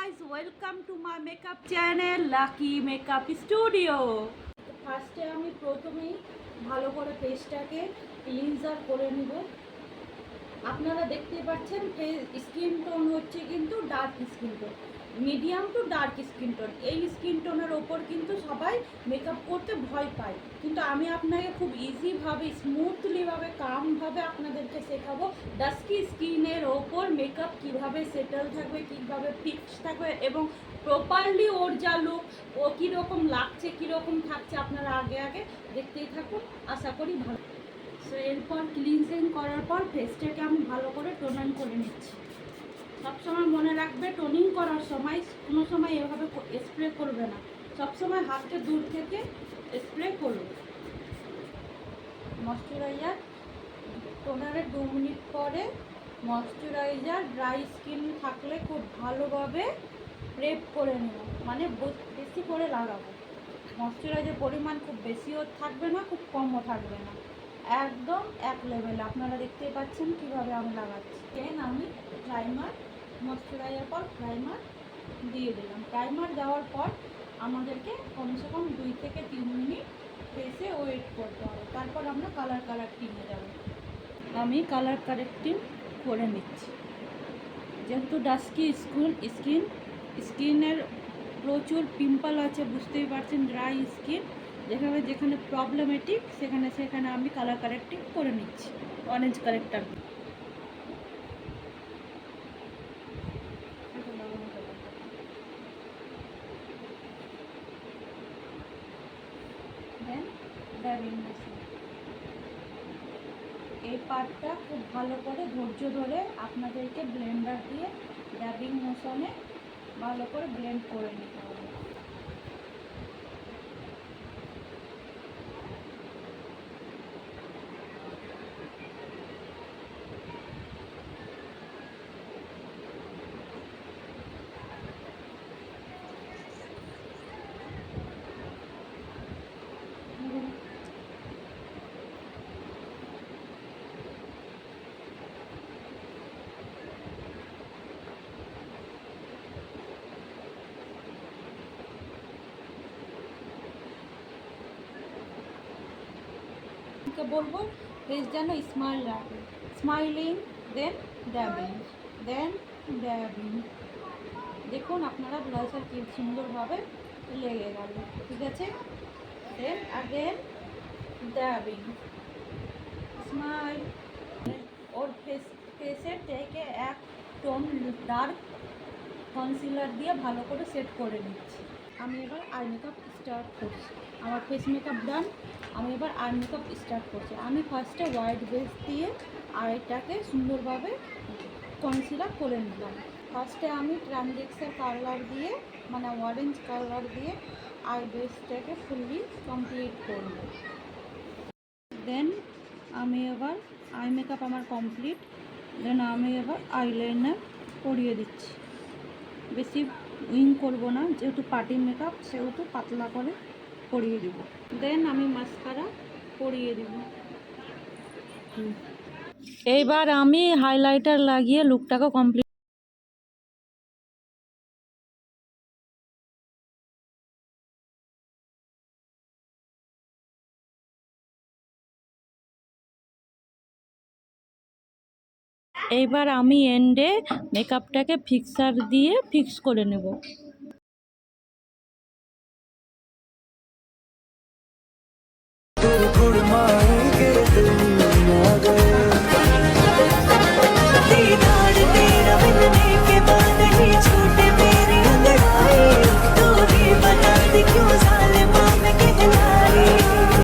guys, welcome to my makeup channel Lucky Makeup Studio. ফার্স্টে আমি প্রথমেই ভালো করে ফেসটাকে ক্লিনজার করে নিব। আপনারা দেখতে পাচ্ছেন স্কিন টোন হচ্ছে কিন্তু dark skin tone, medium to dark skin tone. এই স্কিন টোনের ওপর কিন্তু সবাই মেকআপ করতে ভয় পায়, কিন্তু আমি আপনাকে খুব ইজিভাবে স্মুথলিভাবে কামভাবে আপনাদেরকে শেখাবো ডাস্কি স্কিনের ওপর মেকআপ কিভাবে সেটেল থাকবে, কীভাবে ফিক্স থাকবে এবং প্রপারলি ওর যা লুক ও কীরকম লাগছে কীরকম থাকছে আপনারা আগে আগে দেখতেই থাকুন, আশা করি ভালো। সো এরপর ক্লিনজিং করার পর ফেসটাকে আমি ভালো করে টোনান করে নিচ্ছি। সবসময় মনে রাখবে টোনিং করার সময় কোনো সময় এভাবে স্প্রে করবে না, সবসময় হাতটা দূর থেকে স্প্রে করবে। ময়শ্চারাইজার টোনারের 2 মিনিট পরে ময়শ্চারাইজার ড্রাই স্কিন থাকলে খুব ভালোভাবে প্রেপ করে নেব, মানে বেশি করে লাগাবো। ময়শ্চারাইজার পরিমাণ খুব বেশিও থাকবে না, খুব কমও থাকবে না, একদম এক লেভেলে। আপনারা দেখতেই পাচ্ছেন কীভাবে আমি লাগাচ্ছি। দেন আমি প্রাইমার, ময়শ্চারাইজার পর প্রাইমার দিয়ে দিলাম। প্রাইমার দেওয়ার পর আমাদেরকে কমসে কম 2 থেকে 3 মিনিট ফেসে ওয়েট করতে হবে, তারপর আমরা কালার কারেক্টিংয়ে যাব। আমি কালার কারেক্টিং করে নিচ্ছি। যেহেতু ডাস্কি স্কিনের প্রচুর পিম্পল আছে, বুঝতেই পারছেন, ড্রাই স্কিন, যেখানে যেখানে প্রবলেমেটিক সেখানে আমি কালার কারেক্টিং করে নিচ্ছি অরেঞ্জ কারেক্টার। দেন ড্যাবিং মেশিন, এই পার্টটা খুব ভালো করে ধৈর্য ধরে আপনাদেরকে ব্লেন্ডার দিয়ে ড্যাবিং মোশনে ভালো করে ব্লেন্ড করে নিতে হবে। বলবো ফেস যেন স্মাইল রাখে, স্মাইলিং দেন ড্যাবিং, দেখুন আপনারা ব্লাউজার কি সুন্দরভাবে লেগে গেল, ঠিক আছে। দেন আগেন ড্যাবিং, স্মাইল। ওর ফেসের থেকে এক টোন ডার্ক কনসিলার দিয়ে ভালো করে সেট করে নিচ্ছি। আমি এবার আই মেকআপ স্টার্ট করছি। আমার ফেস মেকআপ ডান, আমি এবার আই মেকআপ স্টার্ট করছি। আমি ফার্স্টে হোয়াইট বেস দিয়ে আইটাকে সুন্দরভাবে কনসিলার করে নিলাম। ফার্স্টে আমি ট্রানজেক্সের কালার দিয়ে, মানে অরেঞ্জ কালার দিয়ে আই বেসটাকে ফুললি কমপ্লিট করব। দেন আমি এবার আই মেকআপ আমার কমপ্লিট। দেন আমি এবার আইলাইনার পরিয়ে দিচ্ছি। বেশি উইং করব না, যেহেতু পার্টি মেকআপ সেহেতু পাতলা করে পরিয়ে দেব। দেন আমি মাস্কারা পরিয়ে দেব। এইবার আমি হাইলাইটার লাগিয়ে লুকটাকে কমপ্লিট। এইবার আমি এন্ডে মেকআপটাকে ফিক্সার দিয়ে ফিক্স করে নেব।